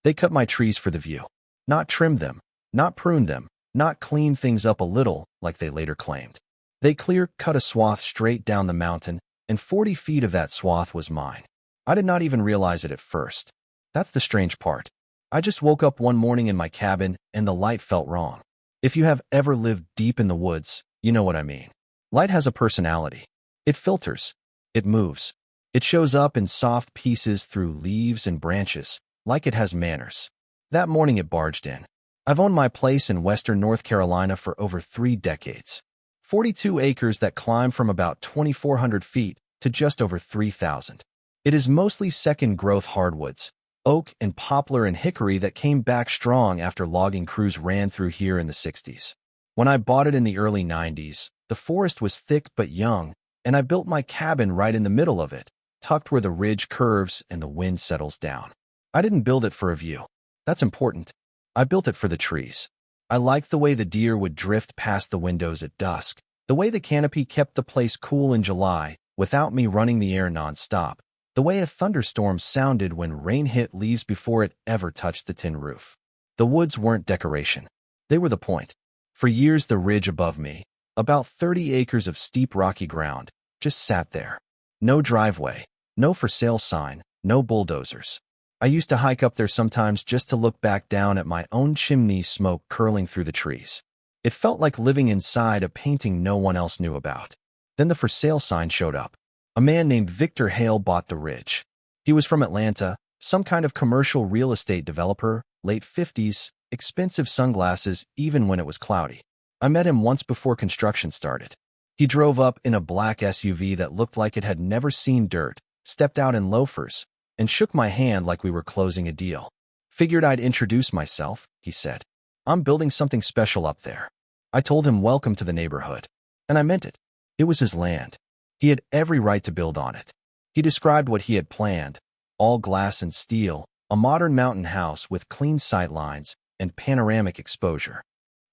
They cut my trees for the view. Not trim them, not prune them, not clean things up a little, like they later claimed. They clear-cut a swath straight down the mountain, and 40 feet of that swath was mine. I did not even realize it at first. That's the strange part. I just woke up one morning in my cabin, and the light felt wrong. If you have ever lived deep in the woods, you know what I mean. Light has a personality. It filters. It moves. It shows up in soft pieces through leaves and branches, like it has manners. That morning it barged in. I've owned my place in western North Carolina for over 3 decades. 42 acres that climb from about 2,400 feet to just over 3,000. It is mostly second-growth hardwoods, oak and poplar and hickory that came back strong after logging crews ran through here in the 60s. When I bought it in the early 90s, the forest was thick but young, and I built my cabin right in the middle of it, tucked where the ridge curves and the wind settles down. I didn't build it for a view. That's important. I built it for the trees. I liked the way the deer would drift past the windows at dusk, the way the canopy kept the place cool in July without me running the air nonstop, the way a thunderstorm sounded when rain hit leaves before it ever touched the tin roof. The woods weren't decoration. They were the point. For years the ridge above me, about 30 acres of steep rocky ground, just sat there. No driveway, no for sale sign, no bulldozers. I used to hike up there sometimes just to look back down at my own chimney smoke curling through the trees. It felt like living inside a painting no one else knew about. Then the for sale sign showed up. A man named Victor Hale bought the ridge. He was from Atlanta, some kind of commercial real estate developer, late 50s, expensive sunglasses even when it was cloudy. I met him once before construction started. He drove up in a black SUV that looked like it had never seen dirt, stepped out in loafers, and shook my hand like we were closing a deal. Figured I'd introduce myself, he said. I'm building something special up there. I told him welcome to the neighborhood. And I meant it. It was his land. He had every right to build on it. He described what he had planned, all glass and steel, a modern mountain house with clean sight lines and panoramic exposure.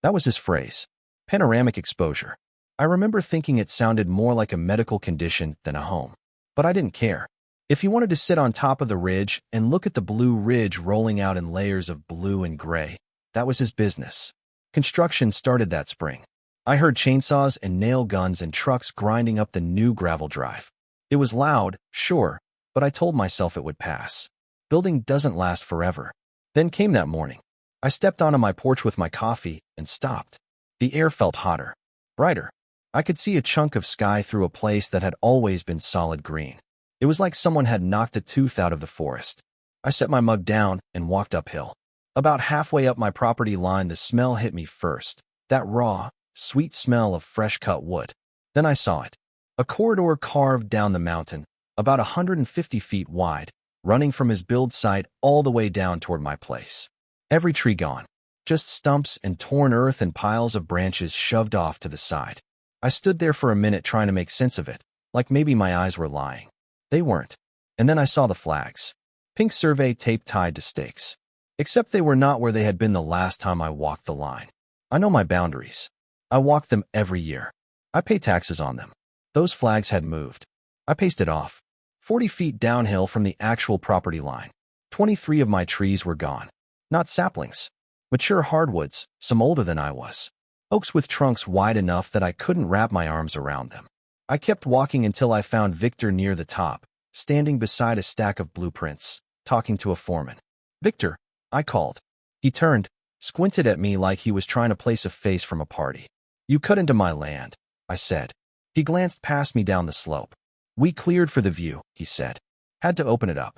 That was his phrase. Panoramic exposure. I remember thinking it sounded more like a medical condition than a home. But I didn't care. If he wanted to sit on top of the ridge and look at the Blue Ridge rolling out in layers of blue and gray, that was his business. Construction started that spring. I heard chainsaws and nail guns and trucks grinding up the new gravel drive. It was loud, sure, but I told myself it would pass. Building doesn't last forever. Then came that morning. I stepped onto my porch with my coffee and stopped. The air felt hotter, brighter. I could see a chunk of sky through a place that had always been solid green. It was like someone had knocked a tooth out of the forest. I set my mug down and walked uphill. About halfway up my property line, the smell hit me first. That raw, sweet smell of fresh-cut wood. Then I saw it. A corridor carved down the mountain, about 150 feet wide, running from his build site all the way down toward my place. Every tree gone. Just stumps and torn earth and piles of branches shoved off to the side. I stood there for a minute trying to make sense of it, like maybe my eyes were lying. They weren't. And then I saw the flags. Pink survey tape tied to stakes. Except they were not where they had been the last time I walked the line. I know my boundaries. I walk them every year. I pay taxes on them. Those flags had moved. I paced it off. 40 feet downhill from the actual property line. 23 of my trees were gone. Not saplings. Mature hardwoods, some older than I was. Oaks with trunks wide enough that I couldn't wrap my arms around them. I kept walking until I found Victor near the top, standing beside a stack of blueprints, talking to a foreman. Victor, I called. He turned, squinted at me like he was trying to place a face from a party. You cut into my land, I said. He glanced past me down the slope. We cleared for the view, he said. Had to open it up.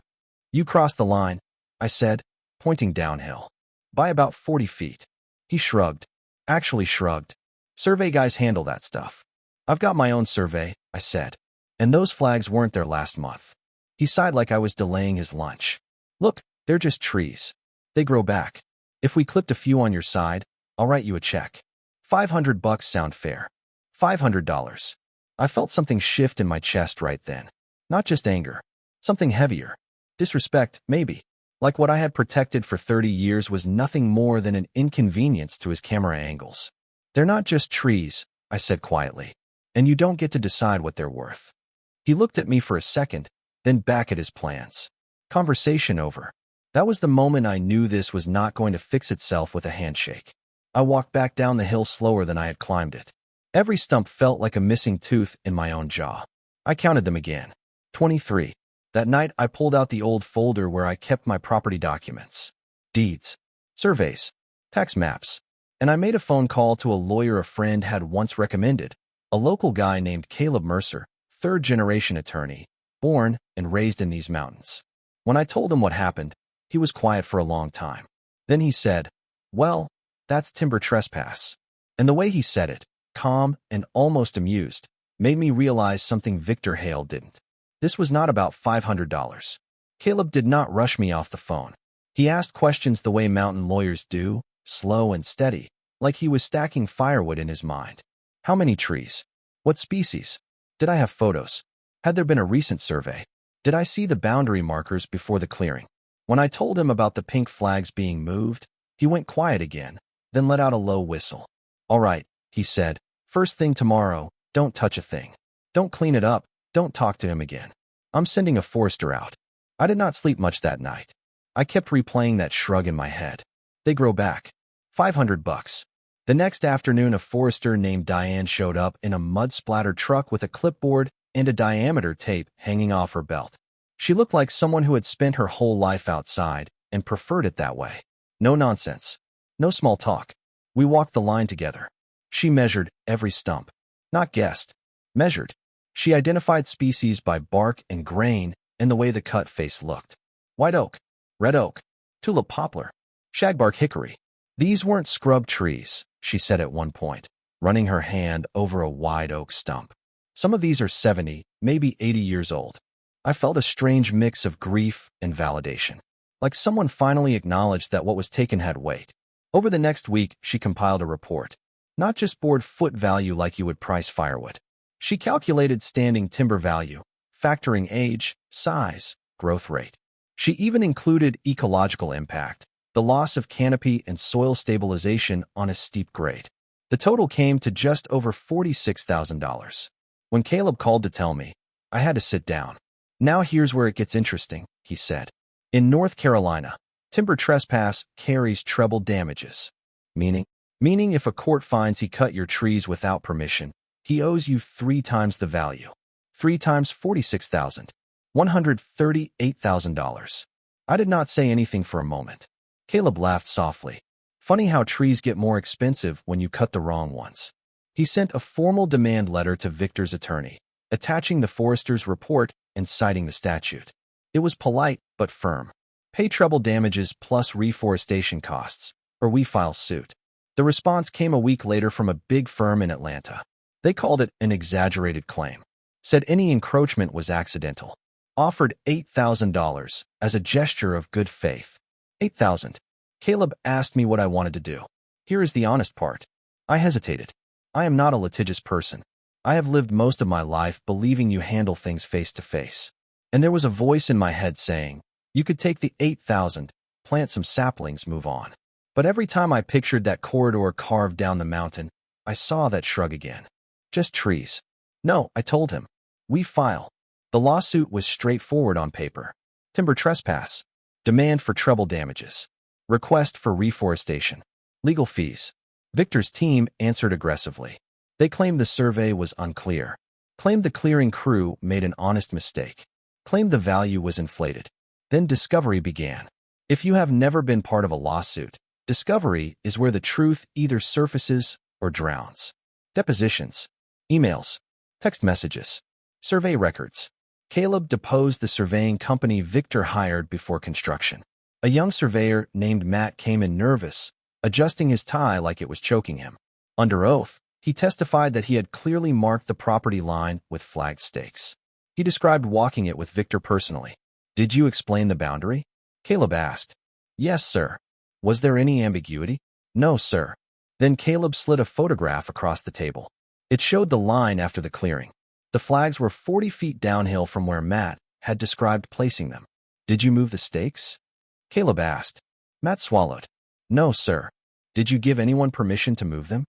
You crossed the line, I said, pointing downhill. By about 40 feet. He shrugged. Actually shrugged. Survey guys handle that stuff. I've got my own survey, I said. And those flags weren't there last month. He sighed like I was delaying his lunch. Look, they're just trees. They grow back. If we clipped a few on your side, I'll write you a check. $500 sound fair. $500. I felt something shift in my chest right then. Not just anger. Something heavier. Disrespect, maybe. Like what I had protected for 30 years was nothing more than an inconvenience to his camera angles. They're not just trees, I said quietly. And you don't get to decide what they're worth. He looked at me for a second, then back at his plans. Conversation over. That was the moment I knew this was not going to fix itself with a handshake. I walked back down the hill slower than I had climbed it. Every stump felt like a missing tooth in my own jaw. I counted them again. 23. That night, I pulled out the old folder where I kept my property documents, deeds, surveys, tax maps, and I made a phone call to a lawyer a friend had once recommended, a local guy named Caleb Mercer, third-generation attorney, born and raised in these mountains. When I told him what happened, he was quiet for a long time. Then he said, "Well, that's timber trespass." And the way he said it, calm and almost amused, made me realize something Victor Hale didn't. This was not about $500. Caleb did not rush me off the phone. He asked questions the way mountain lawyers do, slow and steady, like he was stacking firewood in his mind. How many trees? What species? Did I have photos? Had there been a recent survey? Did I see the boundary markers before the clearing? When I told him about the pink flags being moved, he went quiet again, then let out a low whistle. "All right," he said, "first thing tomorrow, don't touch a thing. Don't clean it up, don't talk to him again. I'm sending a forester out." I did not sleep much that night. I kept replaying that shrug in my head. They grow back. $500. The next afternoon, a forester named Diane showed up in a mud-splattered truck with a clipboard and a diameter tape hanging off her belt. She looked like someone who had spent her whole life outside and preferred it that way. No nonsense. No small talk. We walked the line together. She measured every stump. Not guessed. Measured. She identified species by bark and grain and the way the cut face looked. White oak, red oak, tulip poplar, shagbark hickory. These weren't scrub trees, she said at one point, running her hand over a wide oak stump. Some of these are 70, maybe 80 years old. I felt a strange mix of grief and validation, like someone finally acknowledged that what was taken had weight. Over the next week, she compiled a report. Not just board foot value like you would price firewood. She calculated standing timber value, factoring age, size, growth rate. She even included ecological impact, the loss of canopy and soil stabilization on a steep grade. The total came to just over $46,000. When Caleb called to tell me, I had to sit down. "Now here's where it gets interesting," he said. "In North Carolina, timber trespass carries treble damages. Meaning if a court finds he cut your trees without permission, he owes you 3 times the value. 3 times $46,000. $138,000. I did not say anything for a moment. Caleb laughed softly. Funny how trees get more expensive when you cut the wrong ones. He sent a formal demand letter to Victor's attorney, attaching the forester's report and citing the statute. It was polite but firm. Pay treble damages plus reforestation costs, or we file suit. The response came a week later from a big firm in Atlanta. They called it an exaggerated claim, said any encroachment was accidental, offered $8,000 as a gesture of good faith. $8,000. Caleb asked me what I wanted to do. Here is the honest part. I hesitated. I am not a litigious person. I have lived most of my life believing you handle things face to face. And there was a voice in my head saying, you could take the $8,000, plant some saplings, move on. But every time I pictured that corridor carved down the mountain, I saw that shrug again. Just trees. No, I told him. We file. The lawsuit was straightforward on paper. Timber trespass. Demand for treble damages. Request for reforestation. Legal fees. Victor's team answered aggressively. They claimed the survey was unclear. Claimed the clearing crew made an honest mistake. Claimed the value was inflated. Then discovery began. If you have never been part of a lawsuit, discovery is where the truth either surfaces or drowns. Depositions. Emails. Text messages. Survey records. Caleb deposed the surveying company Victor hired before construction. A young surveyor named Matt came in nervous, adjusting his tie like it was choking him. Under oath, he testified that he had clearly marked the property line with flagged stakes. He described walking it with Victor personally. Did you explain the boundary? Caleb asked. Yes, sir. Was there any ambiguity? No, sir. Then Caleb slid a photograph across the table. It showed the line after the clearing. The flags were 40 feet downhill from where Matt had described placing them. Did you move the stakes? Caleb asked. Matt swallowed. No, sir. Did you give anyone permission to move them?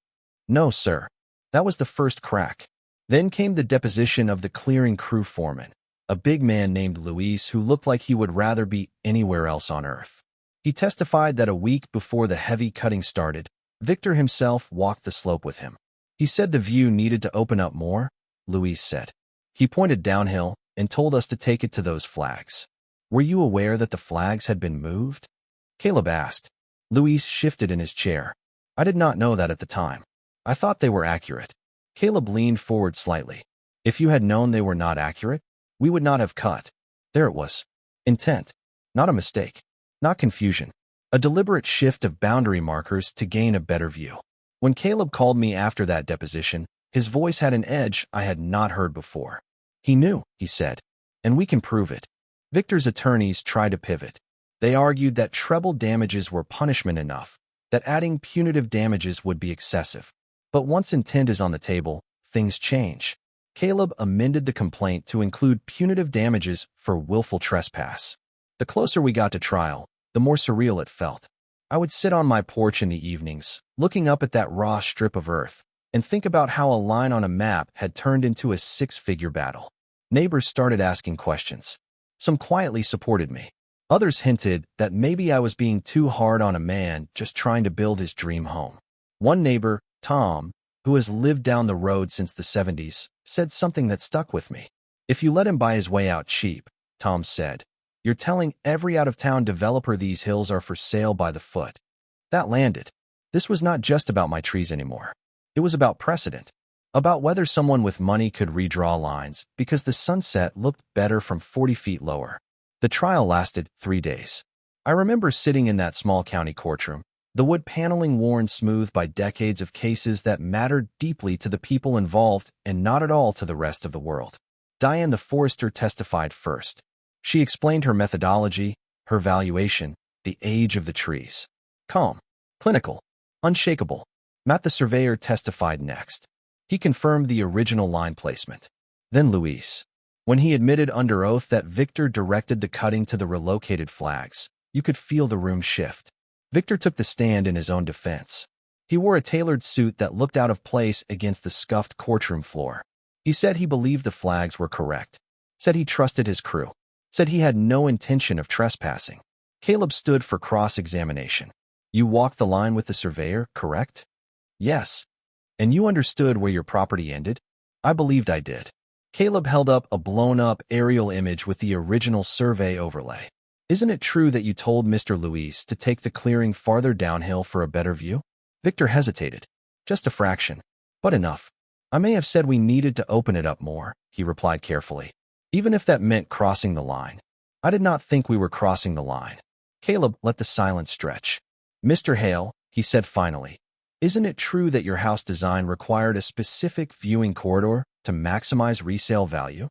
No, sir. That was the first crack. Then came the deposition of the clearing crew foreman, a big man named Luis who looked like he would rather be anywhere else on Earth. He testified that a week before the heavy cutting started, Victor himself walked the slope with him. He said the view needed to open up more, Luis said. He pointed downhill and told us to take it to those flags. Were you aware that the flags had been moved? Caleb asked. Luis shifted in his chair. I did not know that at the time. I thought they were accurate. Caleb leaned forward slightly. If you had known they were not accurate, we would not have cut. There it was. Intent. Not a mistake. Not confusion. A deliberate shift of boundary markers to gain a better view. When Caleb called me after that deposition, his voice had an edge I had not heard before. He knew, he said, and we can prove it. Victor's attorneys tried to pivot. They argued that treble damages were punishment enough, that adding punitive damages would be excessive. But once intent is on the table, things change. Caleb amended the complaint to include punitive damages for willful trespass. The closer we got to trial, the more surreal it felt. I would sit on my porch in the evenings, looking up at that raw strip of earth, and think about how a line on a map had turned into a six-figure battle. Neighbors started asking questions. Some quietly supported me. Others hinted that maybe I was being too hard on a man just trying to build his dream home. One neighbor, Tom, who has lived down the road since the 70s, said something that stuck with me. If you let him buy his way out cheap, Tom said, you're telling every out-of-town developer these hills are for sale by the foot. That landed. This was not just about my trees anymore. It was about precedent. About whether someone with money could redraw lines because the sunset looked better from 40 feet lower. The trial lasted 3 days. I remember sitting in that small county courtroom, the wood paneling worn smooth by decades of cases that mattered deeply to the people involved and not at all to the rest of the world. Diane the Forester testified first. She explained her methodology, her valuation, the age of the trees. Calm, clinical, unshakable. Matt the surveyor testified next. He confirmed the original line placement. Then Luis. When he admitted under oath that Victor directed the cutting to the relocated flags, you could feel the room shift. Victor took the stand in his own defense. He wore a tailored suit that looked out of place against the scuffed courtroom floor. He said he believed the flags were correct. Said he trusted his crew. Said he had no intention of trespassing. Caleb stood for cross-examination. You walked the line with the surveyor, correct? Yes. And you understood where your property ended? I believed I did. Caleb held up a blown-up aerial image with the original survey overlay. Isn't it true that you told Mr. Luis to take the clearing farther downhill for a better view? Victor hesitated. Just a fraction. But enough. I may have said we needed to open it up more, he replied carefully. Even if that meant crossing the line. I did not think we were crossing the line. Caleb let the silence stretch. Mr. Hale, he said finally, isn't it true that your house design required a specific viewing corridor to maximize resale value?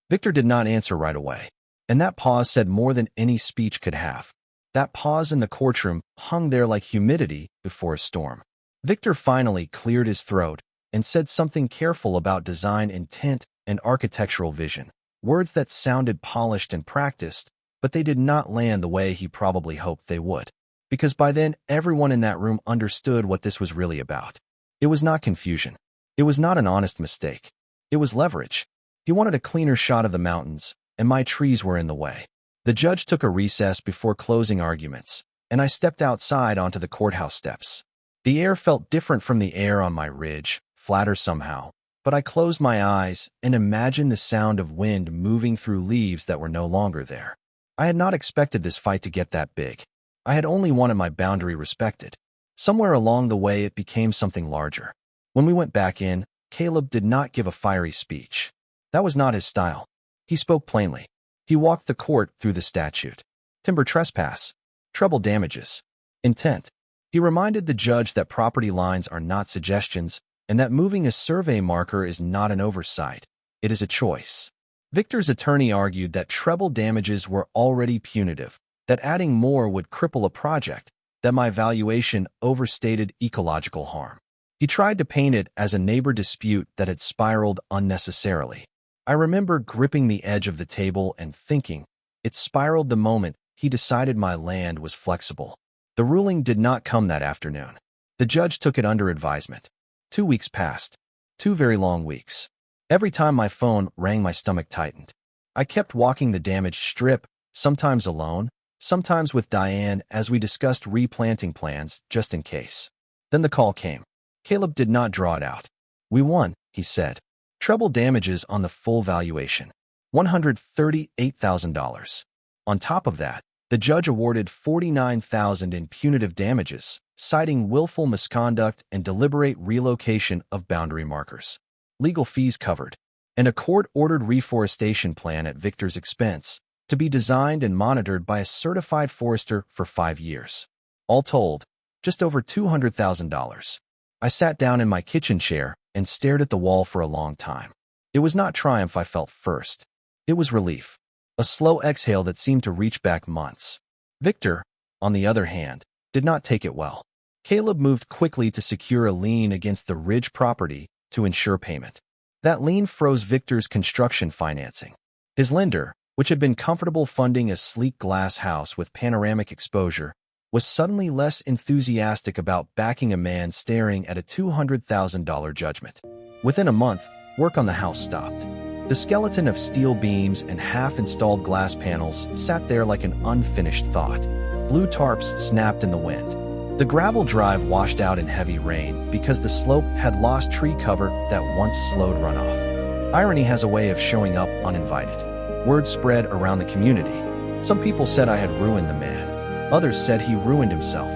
Victor did not answer right away, and that pause said more than any speech could have. That pause in the courtroom hung there like humidity before a storm. Victor finally cleared his throat and said something careful about design intent and architectural vision, words that sounded polished and practiced, but they did not land the way he probably hoped they would. Because by then, everyone in that room understood what this was really about. It was not confusion. It was not an honest mistake. It was leverage. He wanted a cleaner shot of the mountains, and my trees were in the way. The judge took a recess before closing arguments, and I stepped outside onto the courthouse steps. The air felt different from the air on my ridge, flatter somehow, but I closed my eyes and imagined the sound of wind moving through leaves that were no longer there. I had not expected this fight to get that big. I had only wanted my boundary respected. Somewhere along the way it became something larger. When we went back in, Caleb did not give a fiery speech. That was not his style. He spoke plainly. He walked the court through the statute. Timber trespass. Treble damages. Intent. He reminded the judge that property lines are not suggestions and that moving a survey marker is not an oversight. It is a choice. Victor's attorney argued that treble damages were already punitive, that adding more would cripple a project, that my valuation overstated ecological harm. He tried to paint it as a neighbor dispute that had spiraled unnecessarily. I remember gripping the edge of the table and thinking, it spiraled the moment he decided my land was flexible. The ruling did not come that afternoon. The judge took it under advisement. 2 weeks passed. 2 very long weeks. Every time my phone rang, my stomach tightened. I kept walking the damaged strip, sometimes alone, sometimes with Diane as we discussed replanting plans, just in case. Then the call came. Caleb did not draw it out. "We won," he said. "Treble damages on the full valuation. $138,000. On top of that, the judge awarded $49,000 in punitive damages, citing willful misconduct and deliberate relocation of boundary markers. Legal fees covered, and a court-ordered reforestation plan at Victor's expense, to be designed and monitored by a certified forester for 5 years. All told, just over $200,000. I sat down in my kitchen chair and stared at the wall for a long time. It was not triumph I felt first. It was relief. A slow exhale that seemed to reach back months. Victor, on the other hand, did not take it well. Caleb moved quickly to secure a lien against the Ridge property to ensure payment. That lien froze Victor's construction financing. His lender, which had been comfortable funding a sleek glass house with panoramic exposure, was suddenly less enthusiastic about backing a man staring at a $200,000 judgment. Within a month, work on the house stopped. The skeleton of steel beams and half-installed glass panels sat there like an unfinished thought. Blue tarps snapped in the wind. The gravel drive washed out in heavy rain because the slope had lost tree cover that once slowed runoff. Irony has a way of showing up uninvited. Word spread around the community. Some people said I had ruined the man. Others said he ruined himself.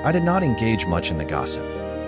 I did not engage much in the gossip.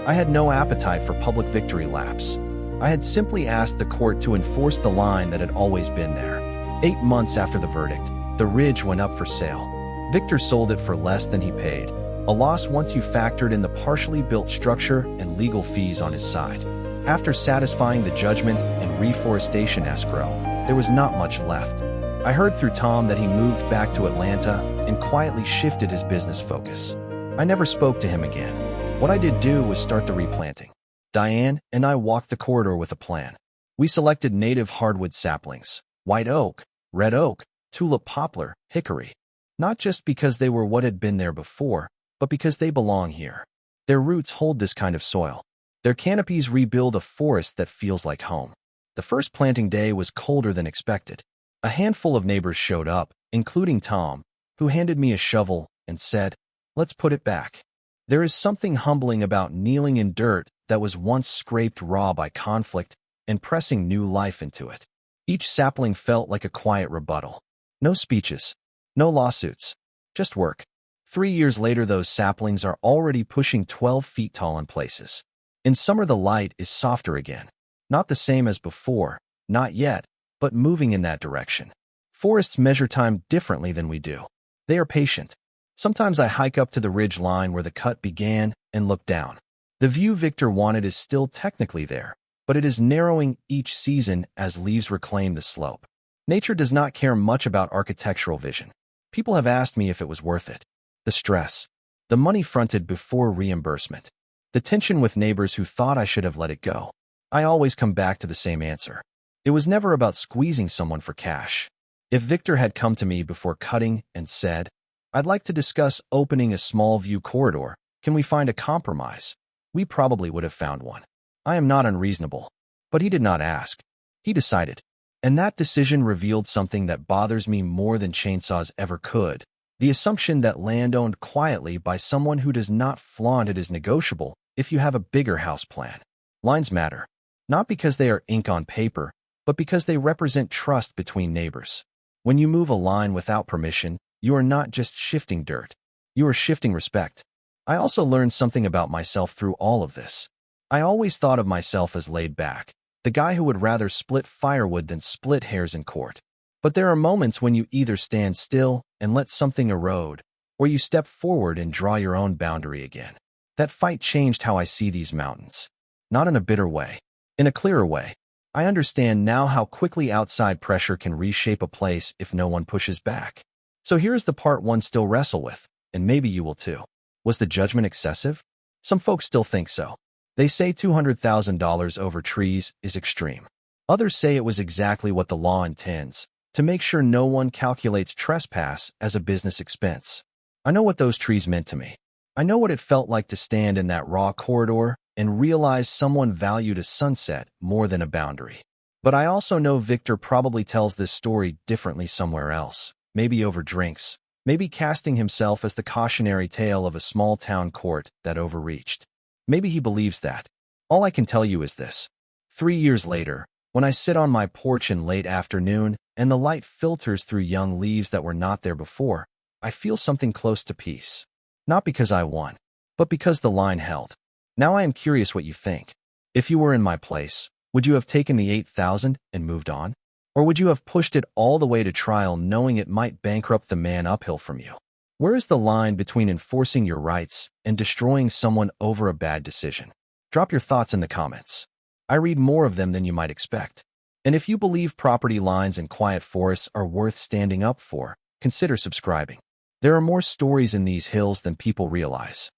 I had no appetite for public victory laps. I had simply asked the court to enforce the line that had always been there. 8 months after the verdict, the Ridge went up for sale. Victor sold it for less than he paid, a loss once you factored in the partially built structure and legal fees on his side. After satisfying the judgment and reforestation escrow, there was not much left. I heard through Tom that he moved back to Atlanta and quietly shifted his business focus. I never spoke to him again. What I did do was start the replanting. Diane and I walked the corridor with a plan. We selected native hardwood saplings, white oak, red oak, tulip poplar, hickory. Not just because they were what had been there before, but because they belong here. Their roots hold this kind of soil. Their canopies rebuild a forest that feels like home. The first planting day was colder than expected. A handful of neighbors showed up, including Tom, who handed me a shovel and said, "Let's put it back." There is something humbling about kneeling in dirt that was once scraped raw by conflict and pressing new life into it. Each sapling felt like a quiet rebuttal. No speeches, no lawsuits, just work. 3 years later, those saplings are already pushing 12 feet tall in places. In summer, the light is softer again. Not the same as before, not yet, but moving in that direction. Forests measure time differently than we do. They are patient. Sometimes I hike up to the ridge line where the cut began and look down. The view Victor wanted is still technically there, but it is narrowing each season as leaves reclaim the slope. Nature does not care much about architectural vision. People have asked me if it was worth it. The stress, the money fronted before reimbursement, the tension with neighbors who thought I should have let it go. I always come back to the same answer. It was never about squeezing someone for cash. If Victor had come to me before cutting and said, "I'd like to discuss opening a small view corridor, can we find a compromise?" we probably would have found one. I am not unreasonable. But he did not ask. He decided. And that decision revealed something that bothers me more than chainsaws ever could. The assumption that land owned quietly by someone who does not flaunt it is negotiable if you have a bigger house plan. Lines matter. Not because they are ink on paper, but because they represent trust between neighbors. When you move a line without permission, you are not just shifting dirt. You are shifting respect. I also learned something about myself through all of this. I always thought of myself as laid back, the guy who would rather split firewood than split hairs in court. But there are moments when you either stand still and let something erode, or you step forward and draw your own boundary again. That fight changed how I see these mountains. Not in a bitter way, in a clearer way. I understand now how quickly outside pressure can reshape a place if no one pushes back. So here's the part one still wrestle with, and maybe you will too. Was the judgment excessive? Some folks still think so. They say $200,000 over trees is extreme. Others say it was exactly what the law intends, to make sure no one calculates trespass as a business expense. I know what those trees meant to me. I know what it felt like to stand in that raw corridor and realize someone valued a sunset more than a boundary. But I also know Victor probably tells this story differently somewhere else, maybe over drinks, maybe casting himself as the cautionary tale of a small-town court that overreached. Maybe he believes that. All I can tell you is this. 3 years later, when I sit on my porch in late afternoon and the light filters through young leaves that were not there before, I feel something close to peace. Not because I won, but because the line held. Now I am curious what you think. If you were in my place, would you have taken the 8,000 and moved on? Or would you have pushed it all the way to trial knowing it might bankrupt the man uphill from you? Where is the line between enforcing your rights and destroying someone over a bad decision? Drop your thoughts in the comments. I read more of them than you might expect. And if you believe property lines and quiet forests are worth standing up for, consider subscribing. There are more stories in these hills than people realize.